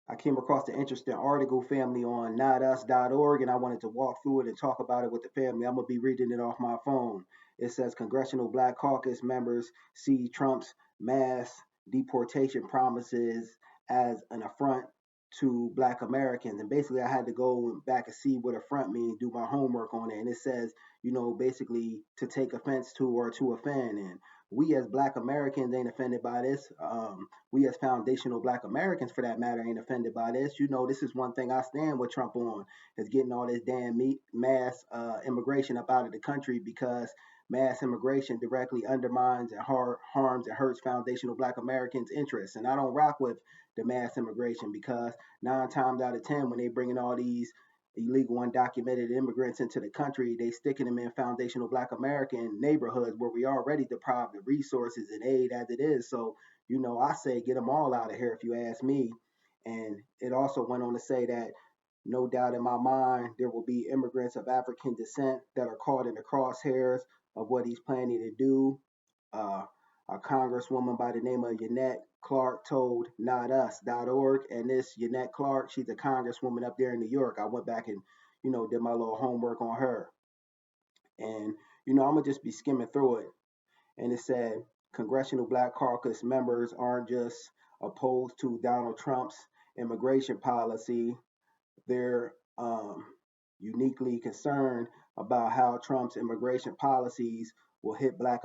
I came across an interesting article, family, on notus.org, and I wanted to walk through it and talk about it with the family. I'm going to be reading it off my phone. It says Congressional Black Caucus members see Trump's mass deportation promises as an affront to Black Americans. And basically, I had to go back and see what affront means, do my homework on it. And it says, basically to take offense to or to offend. And we as Black Americans ain't offended by this. We as foundational Black Americans, for that matter, ain't offended by this. This is one thing I stand with Trump on, is getting all this damn mass immigration up out of the country, because mass immigration directly undermines and harms and hurts foundational Black Americans' interests. And I don't rock with the mass immigration, because 9 times out of 10, when they bring in all these illegal undocumented immigrants into the country, they sticking them in foundational Black American neighborhoods where we already deprived of resources and aid as it is. So, I say get them all out of here, if you ask me. And it also went on to say that no doubt in my mind there will be immigrants of African descent that are caught in the crosshairs of what he's planning to do. Uh, a congresswoman by the name of Yannette Clark told notus.org, and this Yannette Clark, she's a congresswoman up there in New York. I went back and, did my little homework on her. And, I'm going to just be skimming through it. And it said Congressional Black Caucus members aren't just opposed to Donald Trump's immigration policy, they're uniquely concerned about how Trump's immigration policies will hit Black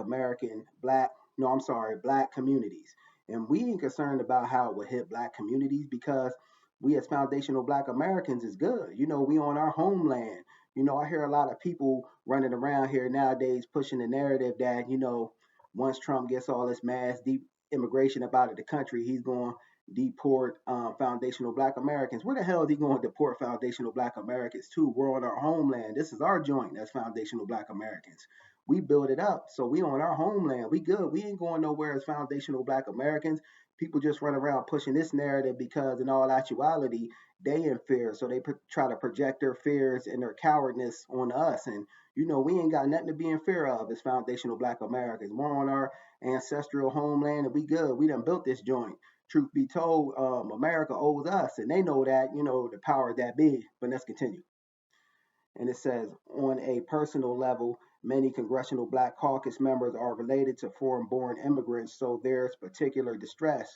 communities. And we ain't concerned about how it will hit Black communities, because we as foundational Black Americans is good. We on our homeland. I hear a lot of people running around here nowadays pushing the narrative that, once Trump gets all this mass deep immigration up out of the country, he's going deport foundational Black Americans. Where the hell is he going to deport foundational Black Americans to? We're on our homeland. This is our joint as foundational Black Americans. We build it up, so we on our homeland. We good. We ain't going nowhere as foundational Black Americans. People just run around pushing this narrative because, in all actuality, they in fear. So they try to project their fears and their cowardness on us. And we ain't got nothing to be in fear of as foundational Black Americans. We're on our ancestral homeland, and we good. We done built this joint. Truth be told, America owes us, and they know that, the power that be. But let's continue. And it says, on a personal level, many Congressional Black Caucus members are related to foreign born immigrants, so there's particular distress.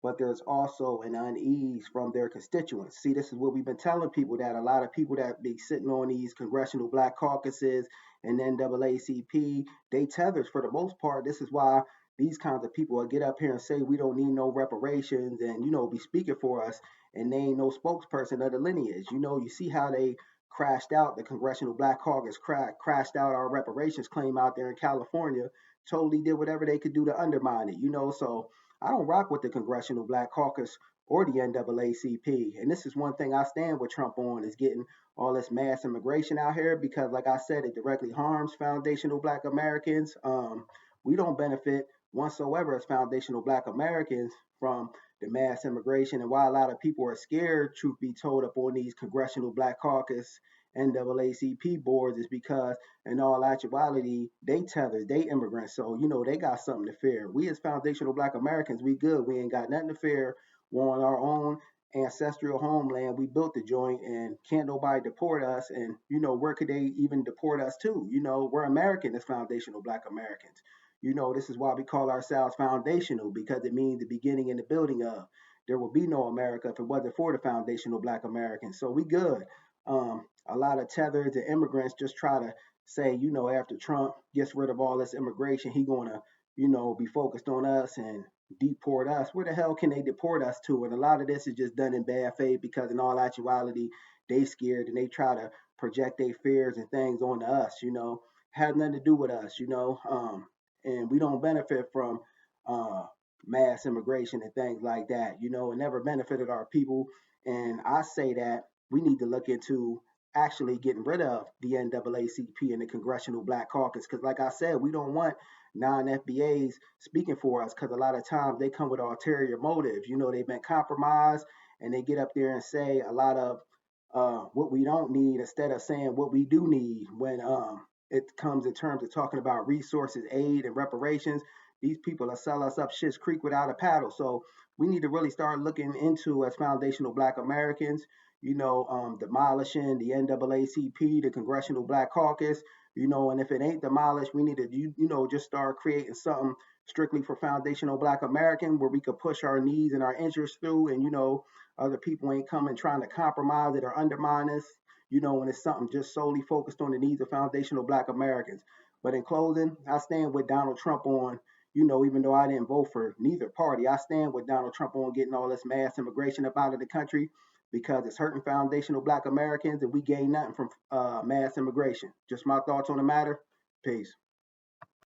But there's also an unease from their constituents. See, this is what we've been telling people, that a lot of people that be sitting on these Congressional Black Caucuses and NAACP, they tethered for the most part. This is why these kinds of people will get up here and say we don't need no reparations and, be speaking for us, and they ain't no spokesperson of the lineage. You see how they crashed out the Congressional Black Caucus, crashed out our reparations claim out there in California, totally did whatever they could do to undermine it, so I don't rock with the Congressional Black Caucus or the NAACP. And this is one thing I stand with Trump on, is getting all this mass immigration out here, because, like I said, it directly harms foundational Black Americans. We don't benefit whatsoever as foundational Black Americans from the mass immigration. And why a lot of people are scared, truth be told, up on these Congressional Black Caucus NAACP boards, is because, in all actuality, they tethered, they immigrants. So, they got something to fear. We as foundational Black Americans, we good. We ain't got nothing to fear. We're on our own ancestral homeland. We built the joint, and can't nobody deport us. And, where could they even deport us to? We're American as foundational Black Americans. This is why we call ourselves foundational, because it means the beginning and the building of. There would be no America if it wasn't for the foundational Black Americans. So we good. A lot of tethered and immigrants just try to say, after Trump gets rid of all this immigration, he going to, be focused on us and deport us. Where the hell can they deport us to? And a lot of this is just done in bad faith, because in all actuality, they scared and they try to project their fears and things onto us, have nothing to do with us, and we don't benefit from uh, mass immigration and things like that. It never benefited our people. And I say that we need to look into actually getting rid of the NAACP and the Congressional Black Caucus, because, like I said, we don't want non-FBAs speaking for us, because a lot of times they come with ulterior motives. They've been compromised, and they get up there and say a lot of what we don't need instead of saying what we do need. When it comes in terms of talking about resources, aid, and reparations, these people are sell us up shit's creek without a paddle. So we need to really start looking into as foundational Black Americans, demolishing the NAACP, the Congressional Black Caucus, and if it ain't demolished, we need to, just start creating something strictly for foundational Black American where we could push our needs and our interests through, and, other people ain't coming trying to compromise it or undermine us, when it's something just solely focused on the needs of foundational Black Americans. But in closing, I stand with Donald Trump on, even though I didn't vote for neither party, I stand with Donald Trump on getting all this mass immigration up out of the country because it's hurting foundational Black Americans and we gain nothing from mass immigration. Just my thoughts on the matter. Peace.